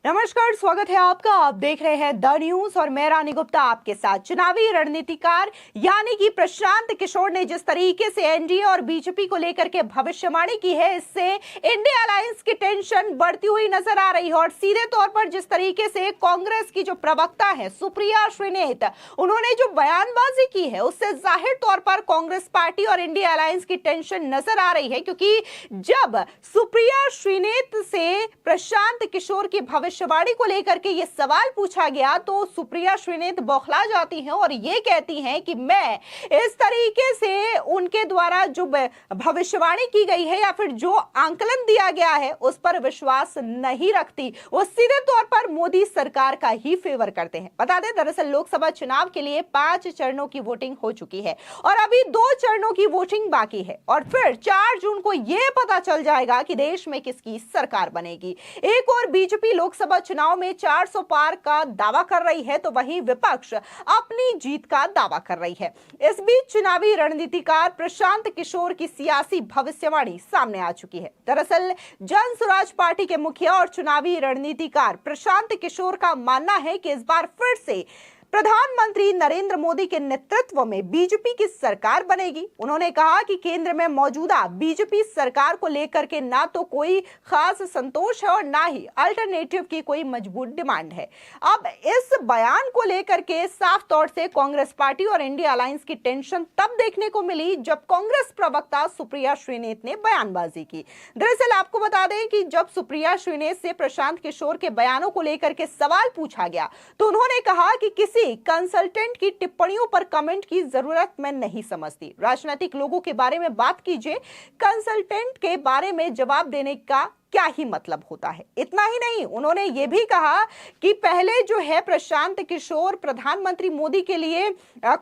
नमस्कार, स्वागत है आपका। आप देख रहे हैं द न्यूज और मैं रानी गुप्ता आपके साथ। चुनावी रणनीतिकार यानी कि प्रशांत किशोर ने जिस तरीके से एनडीए और बीजेपी को लेकर के भविष्यवाणी की है, इससे इंडिया अलायंस की टेंशन बढ़ती हुई नजर आ रही है। और सीधे तौर पर जिस तरीके से कांग्रेस की जो प्रवक्ता है सुप्रिया श्रीनेत, उन्होंने जो बयानबाजी की है, उससे जाहिर तौर पर कांग्रेस पार्टी और इंडिया अलायंस की टेंशन नजर आ रही है। क्योंकि जब सुप्रिया श्रीनेत से प्रशांत किशोर की भविष्यवाणी को लेकर के ये सवाल पूछा गया तो सुप्रिया श्रीनेत बौखला जाती हैं और ये कहती हैं कि मैं इस तरीके से उनके द्वारा जो भविष्यवाणी की गई है या फिर जो आंकलन दिया गया है उस पर विश्वास नहीं रखती। वो सीधे तौर पर मोदी सरकार का ही फेवर करते हैं। बता दें, दरअसल लोकसभा चुनाव के लिए 5 चरणों की वोटिंग हो चुकी है और अभी 2 चरणों की वोटिंग बाकी है और फिर 4 जून को यह पता चल जाएगा कि देश में किसकी सरकार बनेगी। एक और बीजेपी लोकसभा चुनाव में 400 पार का दावा कर रही है तो वहीं विपक्ष अपनी जीत का दावा कर रही है। इस बीच चुनावी रणनीतिकार प्रशांत किशोर की सियासी भविष्यवाणी सामने आ चुकी है। दरअसल जन स्वराज पार्टी के मुखिया और चुनावी रणनीतिकार प्रशांत किशोर का मानना है कि इस बार फिर से प्रधानमंत्री नरेंद्र मोदी के नेतृत्व में बीजेपी की सरकार बनेगी। उन्होंने कहा कि केंद्र में मौजूदा बीजेपी सरकार को लेकर के ना तो कोई खास संतोष है और ना ही अल्टरनेटिव की कोई मजबूत डिमांड है। अब इस बयान को लेकर के साफ तौर से कांग्रेस पार्टी और इंडिया अलायंस की टेंशन तब देखने को मिली जब कांग्रेस प्रवक्ता सुप्रिया श्रीनेत ने बयानबाजी की। दरअसल आपको बता दें कि जब सुप्रिया श्रीनेत से प्रशांत किशोर के बयानों को लेकर के सवाल पूछा गया तो उन्होंने कहा कि किसी कंसल्टेंट की टिप्पणियों पर कमेंट की जरूरत मैं नहीं समझती। राजनीतिक लोगों के बारे में बात कीजिए, कंसल्टेंट के बारे में जवाब देने का क्या ही मतलब होता है। इतना ही नहीं, उन्होंने ये भी कहा कि पहले जो है प्रशांत किशोर प्रधानमंत्री मोदी के लिए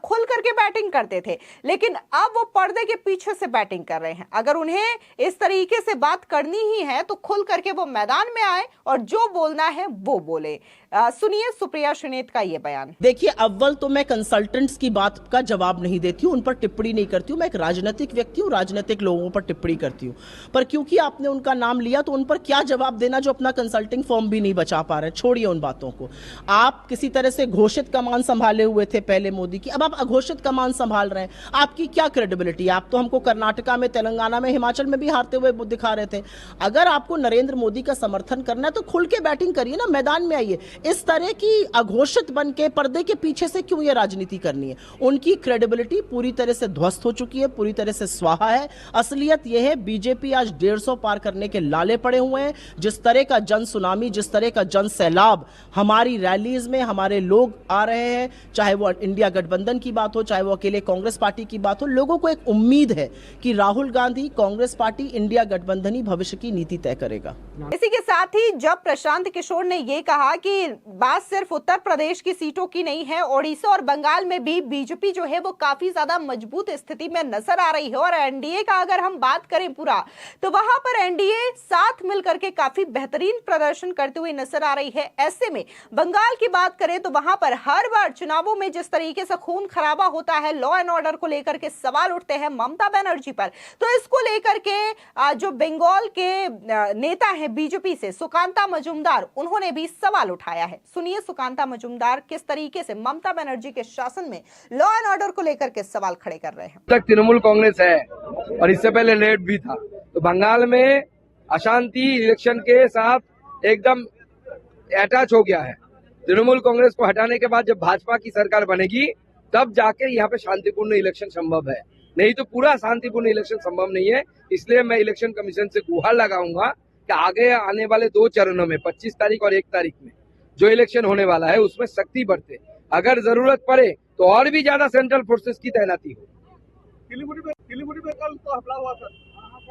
खुल करके बैटिंग करते थे, लेकिन अब वो पर्दे के पीछे से बैटिंग कर रहे हैं। अगर उन्हें इस तरीके से बात करनी ही है तो खुल करके वो मैदान में आए और जो बोलना है वो बोले। सुनिए सुप्रिया श्रीनेत का ये बयान। देखिए, अव्वल तो मैं कंसल्टेंट्स की बात का जवाब नहीं देती हूं, उन पर टिप्पणी नहीं करती हूं। मैं एक राजनीतिक व्यक्ति हूं, राजनीतिक लोगों पर टिप्पणी करती हूं। पर क्योंकि आपने उनका नाम लिया तो उन पर क्या जवाब देना जो अपना कंसल्टिंग फर्म भी नहीं बचा पा रहे। छोड़िए उन बातों को। आप किसी तरह से घोषित कमान संभाले हुए थे पहले मोदी की, अब आप अघोषित कमान संभाल रहे हैं। आपकी क्या क्रेडिबिलिटी? आप तो हमको कर्नाटका में, तेलंगाना में, हिमाचल में भी हारते हुए दिखा रहे थे। अगर आपको नरेंद्र मोदी का समर्थन करना है तो खुल के बैटिंग करिए ना, मैदान में आइए। इस तरह की अघोषित बन के पर्दे के पीछे से क्यों ये राजनीति करनी है? उनकी क्रेडिबिलिटी पूरी तरह से ध्वस्त हो चुकी है, पूरी तरह से स्वाहा है। असलियत यह है, बीजेपी आज 150 पार करने के लाले पड़े हुए हैं। जिस तरह का जन सुनामी, जिस तरह का जन सैलाब हमारी रैलीज में हमारे लोग आ रहे हैं, चाहे वो इंडिया गठबंधन की बात हो, चाहे वो अकेले कांग्रेस पार्टी की बात हो, लोगों को एक उम्मीद है कि राहुल गांधी, कांग्रेस पार्टी, इंडिया गठबंधन ही भविष्य की नीति तय करेगा। इसी के साथ ही जब प्रशांत किशोर ने यह कहा कि बात सिर्फ उत्तर प्रदेश की सीटों की नहीं है, ओडिशा और बंगाल में भी बीजेपी जो है वो काफी ज्यादा मजबूत स्थिति में नजर आ रही है। और एनडीए का अगर हम बात करें पूरा, तो वहां पर एनडीए साथ मिलकर के काफी बेहतरीन प्रदर्शन करते हुए नजर आ रही है। ऐसे में बंगाल की बात करें तो वहां पर हर बार चुनावों में जिस तरीके से खून खराबा होता है, लॉ एंड ऑर्डर को लेकर के सवाल उठते हैं ममता बनर्जी पर, तो इसको लेकर के जो बंगाल के नेता है बीजेपी से सुकांता मजूमदार, उन्होंने भी सवाल उठाया है। सुनिए सुकांता मजूमदार किस तरीके से ममता बनर्जी के शासन में लॉ एंड ऑर्डर को लेकर के सवाल खड़े कर रहे हैं। तक तृणमूल कांग्रेस है और इससे पहले लेफ्ट भी था, तो बंगाल में अशांति इलेक्शन के साथ एकदम अटैच हो गया है। तृणमूल कांग्रेस को हटाने के बाद जब भाजपा की सरकार बनेगी तब जाके यहाँ पे शांतिपूर्ण इलेक्शन संभव है, नहीं तो पूरा शांतिपूर्ण इलेक्शन संभव नहीं है। इसलिए मैं इलेक्शन कमीशन से गुहार लगाऊंगा कि आगे आने वाले 2 चरणों में 25 तारीख और 1 तारीख में जो इलेक्शन होने वाला है उसमें सख्ती बरते, अगर जरूरत पड़े तो और भी ज्यादा सेंट्रल फोर्सेस की तैनाती हो।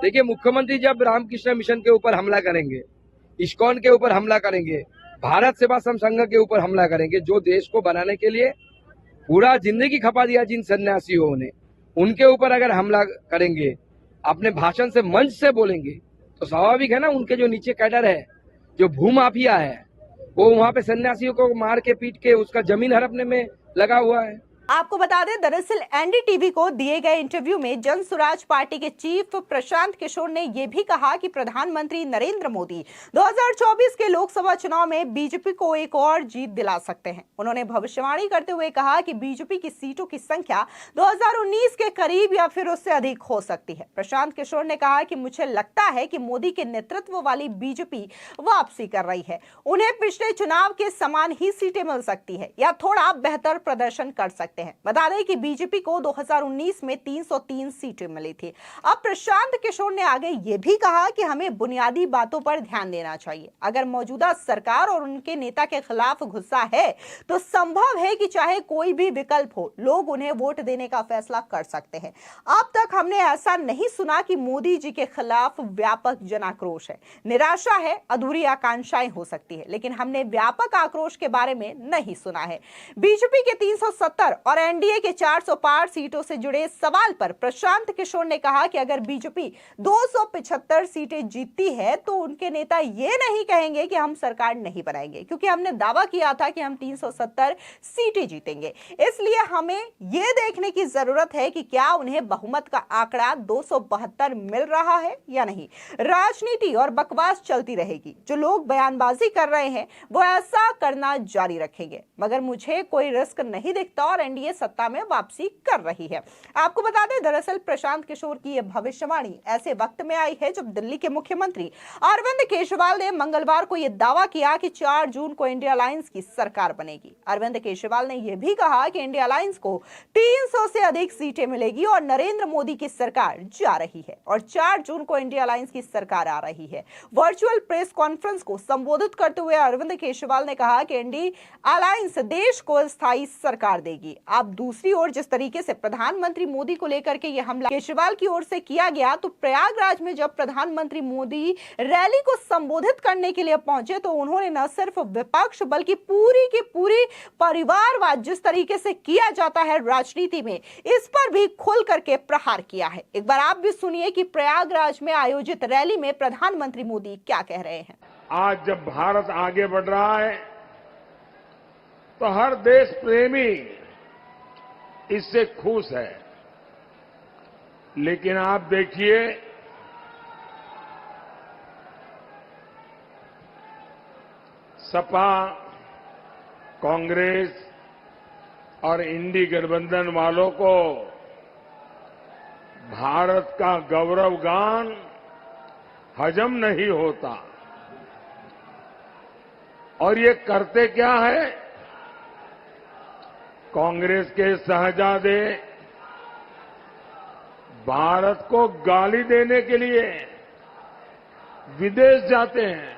देखिए, मुख्यमंत्री जब रामकृष्ण मिशन के ऊपर हमला करेंगे, इस्कॉन के ऊपर हमला करेंगे, भारत सेवा संघ के ऊपर हमला करेंगे, जो देश को बनाने के लिए पूरा जिंदगी खपा दिया जिन सन्यासियों ने, उनके ऊपर अगर हमला करेंगे, अपने भाषण से, मंच से बोलेंगे, तो स्वाभाविक है ना उनके जो नीचे कैडर है, जो भूमाफिया है, वो वहां पे सन्यासियों को मार के पीट के उसका जमीन हड़पने में लगा हुआ है। आपको बता दें, दरअसल एनडीटीवी को दिए गए इंटरव्यू में जन स्वराज पार्टी के चीफ प्रशांत किशोर ने यह भी कहा कि प्रधानमंत्री नरेंद्र मोदी 2024 के लोकसभा चुनाव में बीजेपी को एक और जीत दिला सकते हैं। उन्होंने भविष्यवाणी करते हुए कहा कि बीजेपी की सीटों की संख्या 2019 के करीब या फिर उससे अधिक हो सकती है। प्रशांत किशोर ने कहा कि मुझे लगता है कि मोदी के नेतृत्व वाली बीजेपी वापसी कर रही है। उन्हें पिछले चुनाव के समान ही सीटें मिल सकती है या थोड़ा बेहतर प्रदर्शन कर सकते हैं। बता दें कि बीजेपी को 2019 में 303 सीटें मिली थी। अब प्रशांत किशोर ने आगे ये भी कहा कि हमें बुनियादी बातों पर ध्यान देना चाहिए। अगर मौजूदा सरकार और उनके नेता के खिलाफ गुस्सा है तो संभव है कि चाहे कोई भी विकल्प हो, लोग उन्हें वोट देने का फैसला कर सकते हैं। अब तक हमने ऐसा नहीं सुना कि मोदी जी के खिलाफ व्यापक जन आक्रोश है। निराशा है, अधूरी आकांक्षाएं हो सकती है, लेकिन हमने व्यापक आक्रोश के बारे में नहीं सुना है। बीजेपी के 370 और एनडीए के 400 पार सीटों से जुड़े सवाल पर प्रशांत किशोर ने कहा कि अगर बीजेपी 275 सीटें जीतती है तो उनके नेता ये नहीं कहेंगे कि हम सरकार नहीं बनाएंगे, क्योंकि हमने दावा किया था कि हम 370 सीटें जीतेंगे। इसलिए हमें यह देखने की जरूरत है कि क्या उन्हें बहुमत का आंकड़ा 272 मिल रहा है या नहीं। राजनीति और बकवास चलती रहेगी। जो लोग बयानबाजी कर रहे हैं वो ऐसा करना जारी रखेंगे, मगर मुझे कोई रिस्क नहीं दिखता और एनडीए सत्ता में वापसी कर रही है। आपको बता दें, दरअसल प्रशांत किशोर की यह भविष्यवाणी ऐसे वक्त में आई है जब दिल्ली के मुख्यमंत्री अरविंद केजरीवाल ने मंगलवार को यह दावा किया कि 4 जून को इंडिया अलायंस की सरकार बनेगी। अरविंद केजरीवाल ने यह भी कहा कि इंडिया अलायंस को 300 से अधिक सीटें मिलेगी और नरेंद्र मोदी की सरकार जा रही है और 4 जून को इंडिया अलायंस की सरकार आ रही है। वर्चुअल प्रेस कॉन्फ्रेंस को संबोधित करते हुए अरविंद केजरीवाल ने कहा कि इंडिया अलायंस देश को स्थायी सरकार देगी। अब दूसरी ओर जिस तरीके से प्रधानमंत्री मोदी को लेकर के यह हमला केजरीवाल की ओर से किया गया, तो प्रयागराज में जब प्रधानमंत्री मोदी रैली को संबोधित करने के लिए पहुंचे तो उन्होंने न सिर्फ विपक्ष बल्कि पूरी की पूरी परिवारवाद जिस तरीके से किया जाता है राजनीति में, इस पर भी खुल करके प्रहार किया है। एक बार आप भी सुनिए कि प्रयागराज में आयोजित रैली में प्रधानमंत्री मोदी क्या कह रहे हैं। आज जब भारत आगे बढ़ रहा है तो हर देश प्रेमी इससे खुश है, लेकिन आप देखिए सपा, कांग्रेस और इंडी गठबंधन वालों को भारत का गौरव गान हजम नहीं होता। और ये करते क्या है? कांग्रेस के शहजादे भारत को गाली देने के लिए विदेश जाते हैं।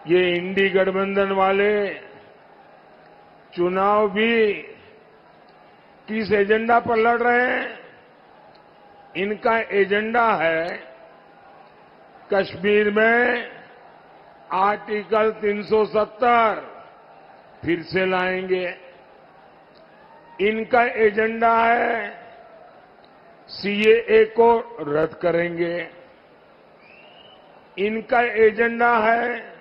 ये इंडी गठबंधन वाले चुनाव भी किस एजेंडा पर लड़ रहे हैं? इनका एजेंडा है कश्मीर में आर्टिकल 370 फिर से लाएंगे। इनका एजेंडा है सीएए को रद्द करेंगे। इनका एजेंडा है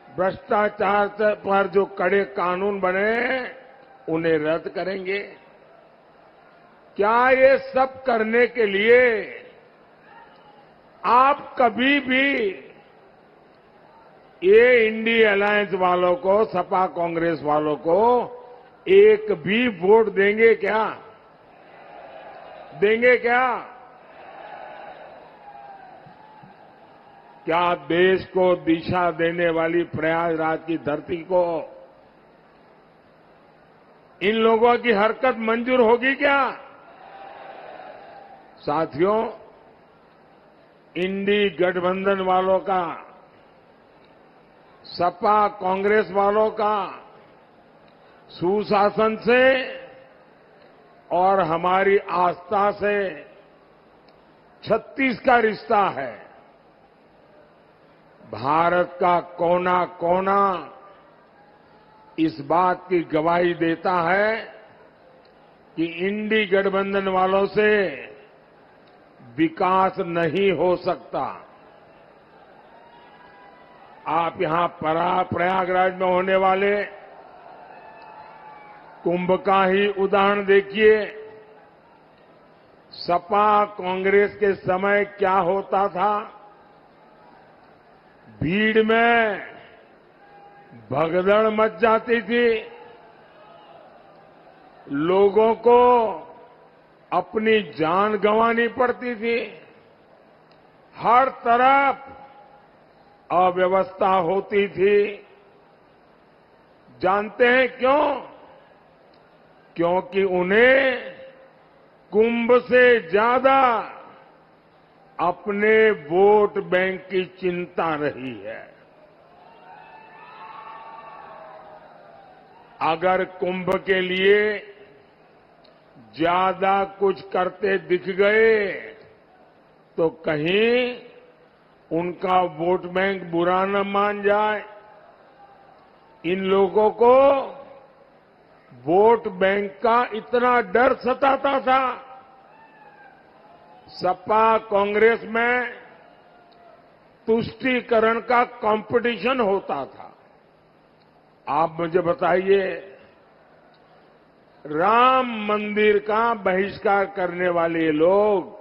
भ्रष्टाचार पर जो कड़े कानून बने उन्हें रद्द करेंगे। क्या ये सब करने के लिए आप कभी भी ये इंडी अलायंस वालों को, सपा कांग्रेस वालों को एक भी वोट देंगे क्या? देंगे क्या? क्या देश को दिशा देने वाली प्रयागराज की धरती को इन लोगों की हरकत मंजूर होगी क्या? साथियों, इंडी गठबंधन वालों का, सपा कांग्रेस वालों का सुशासन से और हमारी आस्था से 36 का रिश्ता है। भारत का कोना कोना इस बात की गवाही देता है कि इंडी गठबंधन वालों से विकास नहीं हो सकता। आप यहां प्रयागराज में होने वाले कुंभ का ही उदाहरण देखिए। सपा कांग्रेस के समय क्या होता था। भीड़ में भगदड़ मच जाती थी। लोगों को अपनी जान गंवानी पड़ती थी। हर तरफ अव्यवस्था होती थी। जानते हैं क्यों? क्योंकि उन्हें कुंभ से ज्यादा अपने वोट बैंक की चिंता रही है। अगर कुंभ के लिए ज्यादा कुछ करते दिख गए तो कहीं उनका वोट बैंक बुरा न मान जाए। इन लोगों को वोट बैंक का इतना डर सताता था। सपा कांग्रेस में तुष्टीकरण का कंपटीशन होता था। आप मुझे बताइए, राम मंदिर का बहिष्कार करने वाले लोग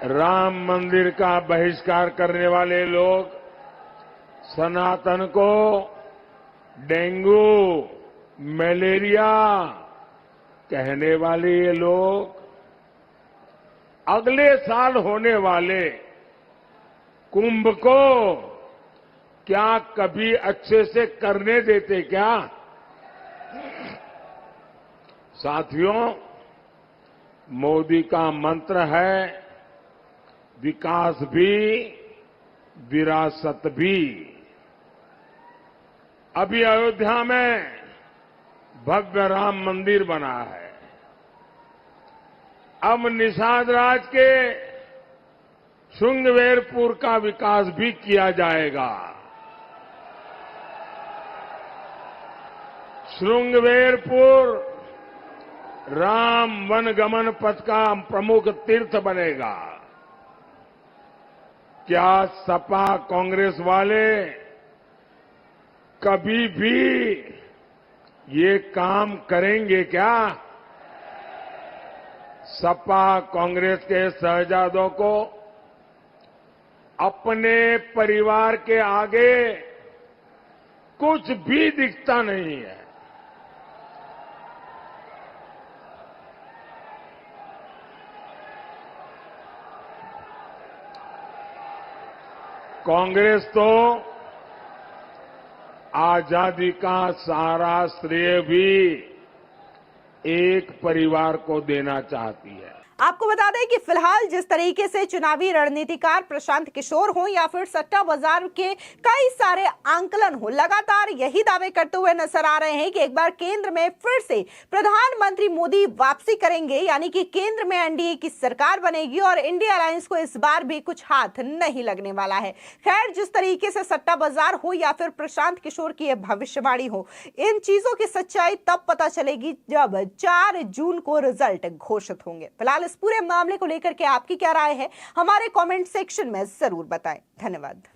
राम मंदिर का बहिष्कार करने वाले लोग सनातन को डेंगू, मलेरिया कहने वाले ये लोग अगले साल होने वाले कुंभ को क्या कभी अच्छे से करने देते क्या? साथियों, मोदी का मंत्र है विकास भी विरासत भी। अभी अयोध्या में भव्य राम मंदिर बना है। अब निषाद राज के श्रृंगवेरपुर का विकास भी किया जाएगा। श्रृंगवेरपुर राम वनगमन पथ का प्रमुख तीर्थ बनेगा। क्या सपा कांग्रेस वाले कभी भी ये काम करेंगे क्या? सपा कांग्रेस के शहजादों को अपने परिवार के आगे कुछ भी दिखता नहीं है। कांग्रेस तो आजादी का सारा श्रेय भी एक परिवार को देना चाहती है। आपको बता दें कि फिलहाल जिस तरीके से चुनावी रणनीतिकार प्रशांत किशोर हो या फिर सट्टा बाजार के कई सारे आंकलन हो, लगातार यही दावे करते हुए नजर आ रहे हैं कि एक बार केंद्र में फिर से प्रधानमंत्री मोदी वापसी करेंगे, यानी कि केंद्र में एनडीए की सरकार बनेगी और इंडिया अलायंस को इस बार भी कुछ हाथ नहीं लगने वाला है। खैर, जिस तरीके से सट्टा बाजार हो या फिर प्रशांत किशोर की यह भविष्यवाणी हो, इन चीजों की सच्चाई तब पता चलेगी जब 4 जून को रिजल्ट घोषित होंगे। फिलहाल इस पूरे मामले को लेकर के आपकी क्या राय है, हमारे कमेंट सेक्शन में जरूर बताएं। धन्यवाद।